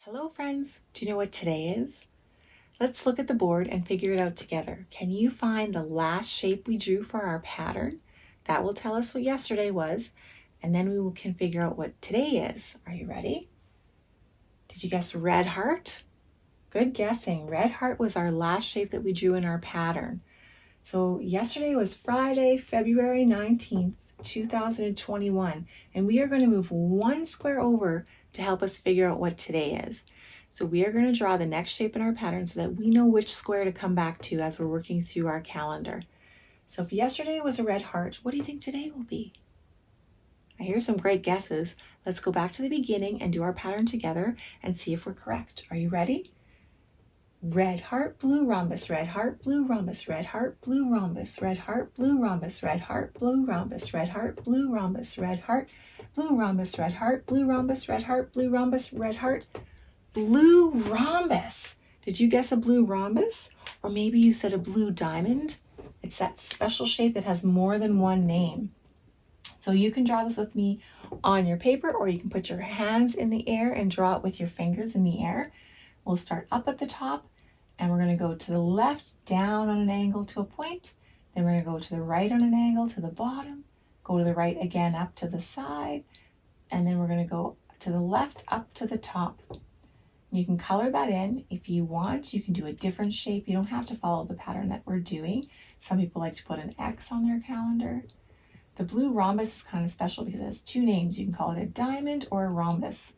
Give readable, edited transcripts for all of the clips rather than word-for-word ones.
Hello friends, do you know what today is? Let's look at the board and figure it out together. Can you find the last shape we drew for our pattern? That will tell us what yesterday was, and then we can figure out what today is. Are you ready? Did you guess red heart? Good guessing. Red heart was our last shape that we drew in our pattern. So yesterday was Friday, February 19th, 2021, and we are going to move one square over to help us figure out what today is. So we are going to draw the next shape in our pattern so that we know which square to come back to as we're working through our calendar. So if yesterday was a red heart, what do you think today will be? I hear some great guesses. Let's go back to the beginning and do our pattern together and see if we're correct. Are you ready? Red heart, blue rhombus, red heart, blue rhombus, red heart, blue rhombus, red heart, blue rhombus, red heart, blue rhombus, red heart, blue rhombus, red heart, blue rhombus, red heart, blue rhombus, red heart, blue rhombus, red heart, blue rhombus. Did you guess a blue rhombus? Or maybe you said a blue diamond? It's that special shape that has more than one name. So you can draw this with me on your paper, or you can put your hands in the air and draw it with your fingers in the air. We'll start up at the top, and we're going to go to the left, down on an angle to a point. Then we're going to go to the right on an angle to the bottom, go to the right again up to the side, and then we're going to go to the left up to the top. You can color that in if you want. You can do a different shape. You don't have to follow the pattern that we're doing. Some people like to put an X on their calendar. The blue rhombus is kind of special because it has two names. You can call it a diamond or a rhombus.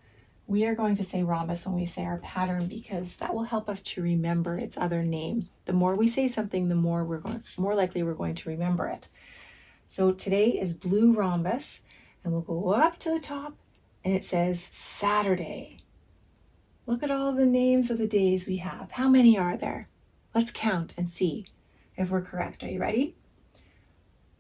We are going to say rhombus when we say our pattern because that will help us to remember its other name. The more we say something, the more likely we're going to remember it. So today is blue rhombus, and we'll go up to the top, and it says Saturday. Look at all the names of the days we have. How many are there? Let's count and see if we're correct. Are you ready?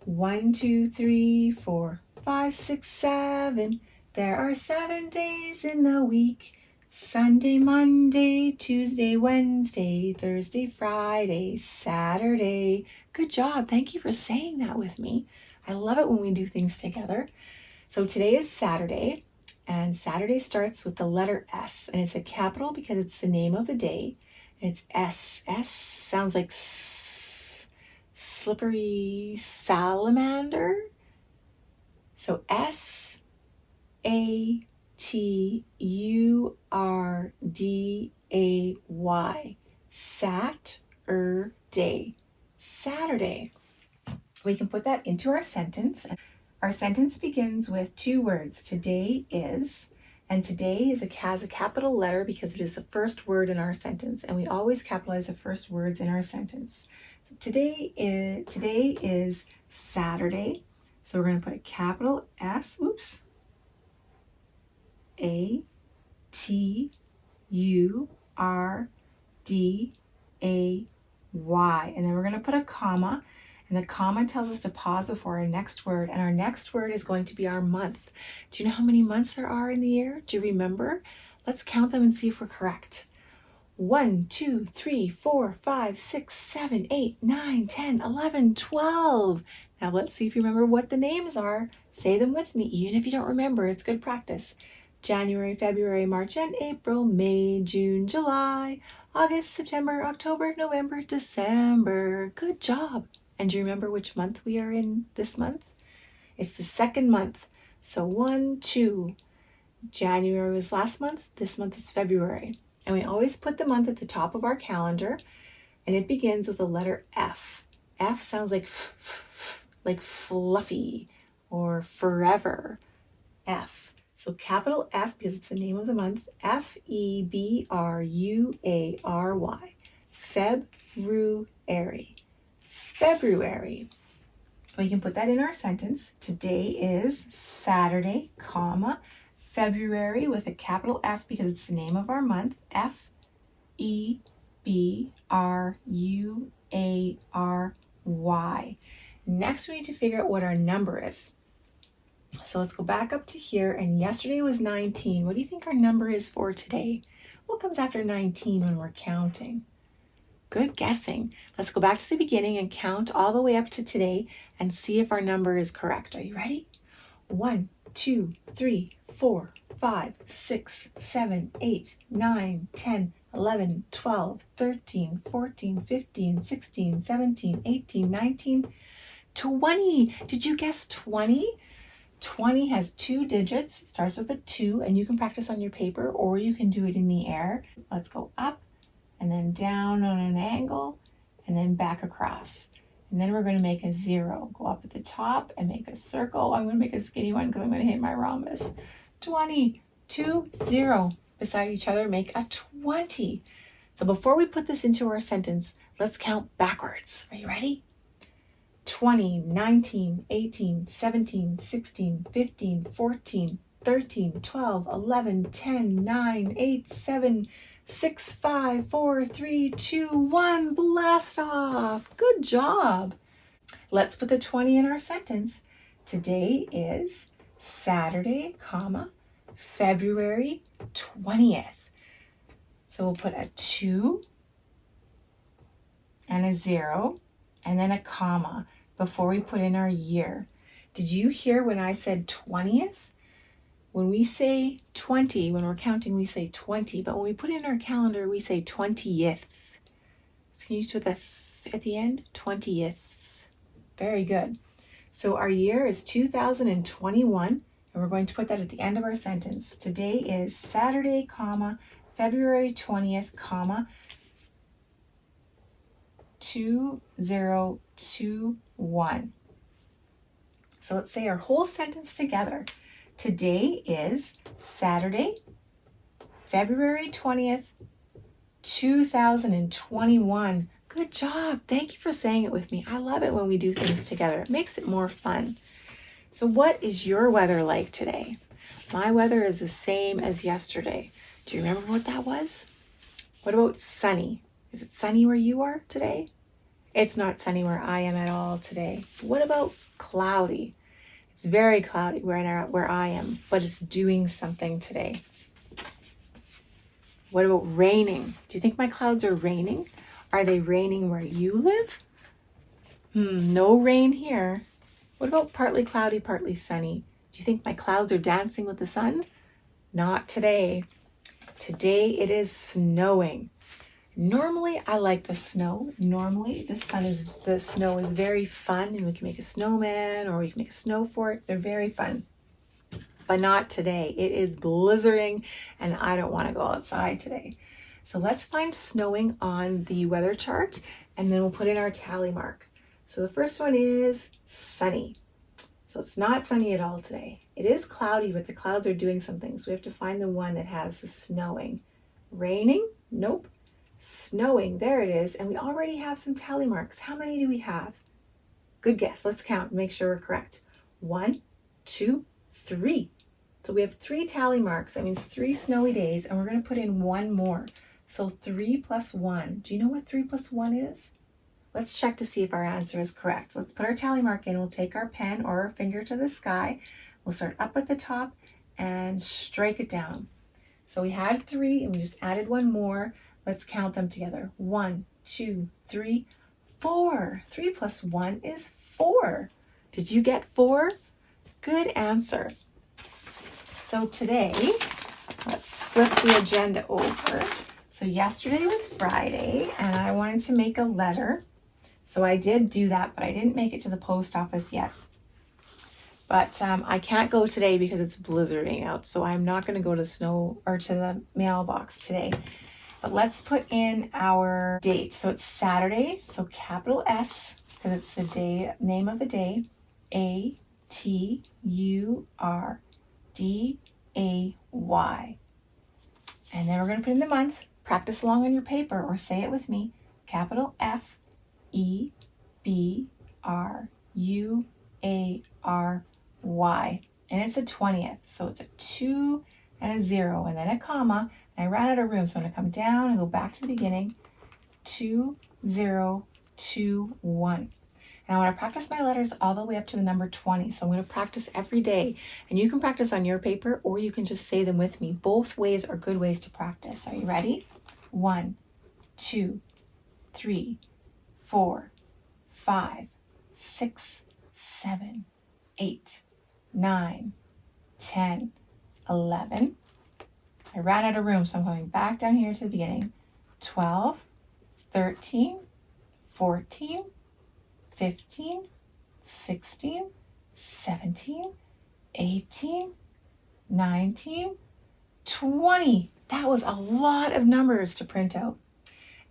1, 2, 3, 4, 5, 6, 7. There are 7 days in the week. Sunday, Monday, Tuesday, Wednesday, Thursday, Friday, Saturday. Good job. Thank you for saying that with me. I love it when we do things together. So today is Saturday, and Saturday starts with the letter S, and it's a capital because it's the name of the day. And it's S. S sounds like slippery salamander. So Saturday. Saturday. Saturday. We can put that into our sentence. Our sentence begins with 2 words. Today is, and today has a capital letter because it is the first word in our sentence, and we always capitalize the first words in our sentence. So today is Saturday. So we're going to put a capital S, Saturday, and then we're going to put a comma, and the comma tells us to pause before our next word, and our next word is going to be our month. Do you know how many months there are in the year? Do you remember? Let's count them and see if we're correct. 1, 2, 3, 4, 5, 6, 7, 8, 9, 10, 11, 12. Now let's see if you remember what the names are. Say them with me, even if you don't remember. It's good practice. January, February, March, and April, May, June, July, August, September, October, November, December. Good job. And do you remember which month we are in this month? It's the second month. So 1, 2. January was last month. This month is February. And we always put the month at the top of our calendar, and it begins with the letter F. F sounds like like fluffy or forever. F. So capital F because it's the name of the month. February. February. We can put that in our sentence. Today is Saturday, comma, February with a capital F because it's the name of our month. February. Next, we need to figure out what our number is. So let's go back up to here, and yesterday was 19. What do you think our number is for today? What comes after 19 when we're counting? Good guessing. Let's go back to the beginning and count all the way up to today and see if our number is correct. Are you ready? 1, 2, 3, 4, 5, 6, 7, 8, 9, 10, 11, 12, 13, 14, 15, 16, 17, 18, 19, 20. Did you guess 20? 20 has 2 digits. It starts with a 2, and you can practice on your paper or you can do it in the air. Let's go up and then down on an angle and then back across. And then we're going to make a 0. Go up at the top and make a circle. I'm going to make a skinny one because I'm going to hit my rhombus. 20, 2, 0. Beside each other, make a 20. So before we put this into our sentence, let's count backwards. Are you ready? 20, 19, 18, 17, 16, 15, 14, 13, 12, 11, 10, 9, 8, 7, 6, 5, 4, 3, 2, 1. Blast off. Good job. Let's put the 20 in our sentence. Today is Saturday, February 20th. So we'll put a 2 and a 0 and then a comma before we put in our year. Did you hear when I said 20th? When we say 20, when we're counting, we say 20, but when we put in our calendar, we say 20th. Can you use with a th at the end? 20th. Very good. So our year is 2021, and we're going to put that at the end of our sentence. Today is Saturday, February 20th, 2021. So let's say our whole sentence together. Today is Saturday, February 20th, 2021. Good job. Thank you for saying it with me. I love it when we do things together. It makes it more fun. So what is your weather like today? My weather is the same as yesterday. Do you remember what that was? What about sunny? Is it sunny where you are today? It's not sunny where I am at all today. What about cloudy? It's very cloudy where I am, but it's doing something today. What about raining? Do you think my clouds are raining? Are they raining where you live? No rain here. What about partly cloudy, partly sunny? Do you think my clouds are dancing with the sun? Not today. Today it is snowing. Normally I like the snow. Normally the snow is very fun, and we can make a snowman or we can make a snow fort. They're very fun. But not today. It is blizzarding and I don't want to go outside today. So let's find snowing on the weather chart, and then we'll put in our tally mark. So the first one is sunny. So it's not sunny at all today. It is cloudy, but the clouds are doing something. So we have to find the one that has the snowing. Raining? Nope. Snowing, there it is. And we already have some tally marks. How many do we have? Good guess. Let's count and make sure we're correct. 1, 2, 3. So we have 3 tally marks. That means 3 snowy days, and we're going to put in 1 more. So 3 plus 1. Do you know what 3 plus 1 is? Let's check to see if our answer is correct. Let's put our tally mark in. We'll take our pen or our finger to the sky. We'll start up at the top and strike it down. So we had 3 and we just added 1 more. Let's count them together. 1, 2, 3, 4. 3 plus 1 is 4. Did you get 4? Good answers. So today, let's flip the agenda over. So yesterday was Friday, and I wanted to make a letter. So I did do that, but I didn't make it to the post office yet. But I can't go today because it's blizzarding out, so I'm not going to go to the mailbox today. But let's put in our date. So it's Saturday, so capital S, because it's the name of the day, A-T-U-R-D-A-Y. And then we're going to put in the month. Practice along on your paper or say it with me. Capital F-E-B-R-U-A-R-Y. And it's the 20th. So it's a 2 and a 0 and then a comma. And I ran out of room, so I'm going to come down and go back to the beginning. 2, 0, 2, 1. And I want to practice my letters all the way up to the number 20. So I'm going to practice every day. And you can practice on your paper or you can just say them with me. Both ways are good ways to practice. Are you ready? 1, 2, 3, 4, 5, 6, 7, 8, 9, 10, 11. I ran out of room, so I'm going back down here to the beginning. 12, 13, 14, 15, 16, 17, 18, 19, 20. That was a lot of numbers to print out.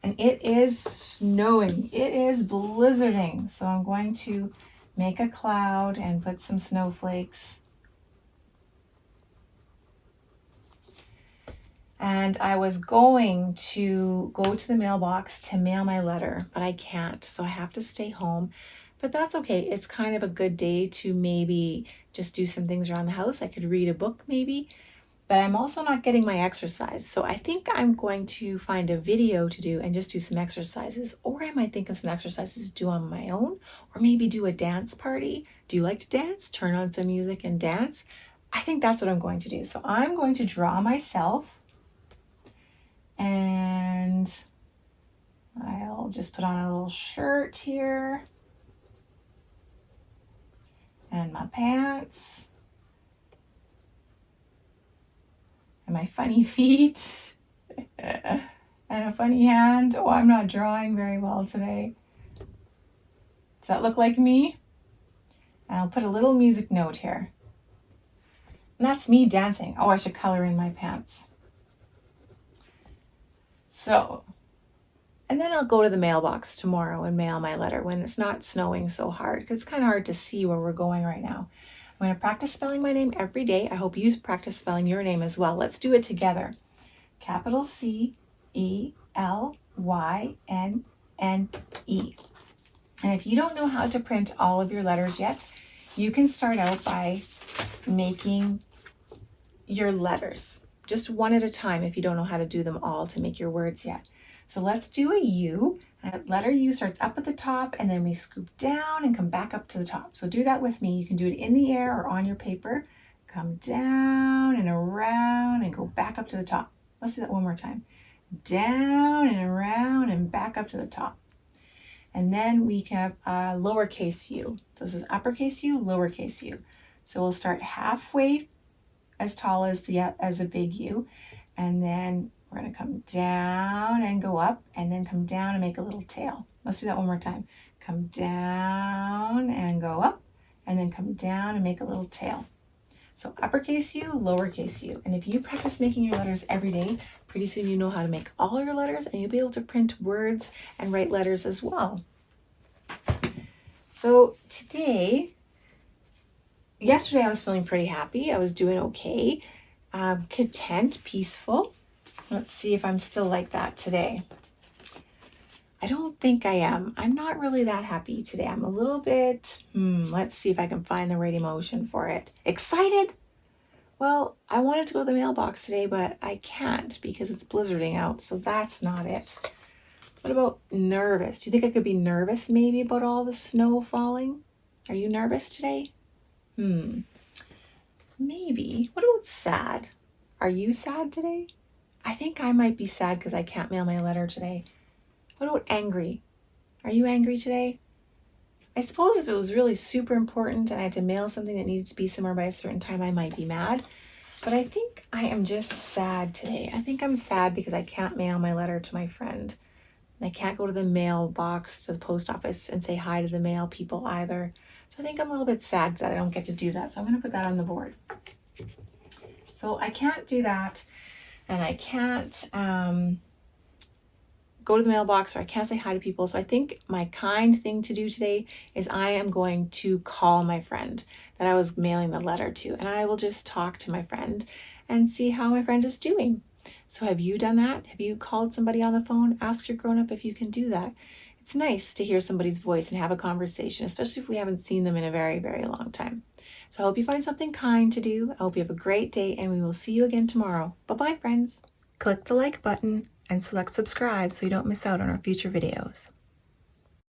And it is snowing. It is blizzarding. So I'm going to make a cloud and put some snowflakes. And I was going to go to the mailbox to mail my letter, but I can't. So I have to stay home. But that's okay. It's kind of a good day to maybe just do some things around the house. I could read a book maybe. But I'm also not getting my exercise. So I think I'm going to find a video to do and just do some exercises. Or I might think of some exercises to do on my own. Or maybe do a dance party. Do you like to dance? Turn on some music and dance. I think that's what I'm going to do. So I'm going to draw myself. And I'll just put on a little shirt here. And my pants. And my funny feet. And a funny hand. Oh, I'm not drawing very well today. Does that look like me? And I'll put a little music note here. And that's me dancing. Oh, I should color in my pants. So, and then I'll go to the mailbox tomorrow and mail my letter when it's not snowing so hard. Because it's kind of hard to see where we're going right now. I'm going to practice spelling my name every day. I hope you practice spelling your name as well. Let's do it together. Capital C-E-L-Y-N-N-E. And if you don't know how to print all of your letters yet, you can start out by making your letters. Just one at a time if you don't know how to do them all to make your words yet. So let's do a U. Letter U starts up at the top and then we scoop down and come back up to the top. So do that with me. You can do it in the air or on your paper. Come down and around and go back up to the top. Let's do that one more time. Down and around and back up to the top. And then we have lowercase u. So this is uppercase U, lowercase u. So we'll start halfway as tall as the big U. And then we're going to come down and go up and then come down and make a little tail. Let's do that one more time. Come down and go up and then come down and make a little tail. So uppercase U, lowercase u. And if you practice making your letters every day, pretty soon you know how to make all your letters and you'll be able to print words and write letters as well. So yesterday I was feeling pretty happy. I was doing okay, content, peaceful. Let's see if I'm still like that today. I don't think I am. I'm not really that happy today. I'm a little bit, let's see if I can find the right emotion for it. Excited? Well, I wanted to go to the mailbox today, but I can't because it's blizzarding out, so that's not it. What about nervous? Do you think I could be nervous maybe about all the snow falling? Are you nervous today? Maybe. What about sad? Are you sad today? I think I might be sad because I can't mail my letter today. What about angry? Are you angry today? I suppose if it was really super important and I had to mail something that needed to be somewhere by a certain time, I might be mad. But I think I am just sad today. I think I'm sad because I can't mail my letter to my friend. And I can't go to the mailbox, to the post office and say hi to the mail people either. So I think I'm a little bit sad that I don't get to do that. So I'm going to put that on the board. So I can't do that. And I can't go to the mailbox or I can't say hi to people. So I think my kind thing to do today is I am going to call my friend that I was mailing the letter to. And I will just talk to my friend and see how my friend is doing. So have you done that? Have you called somebody on the phone? Ask your grown-up if you can do that. It's nice to hear somebody's voice and have a conversation, especially if we haven't seen them in a very, very long time. So I hope you find something kind to do. I hope you have a great day and we will see you again tomorrow. Bye-bye, friends. Click the like button and select subscribe so you don't miss out on our future videos.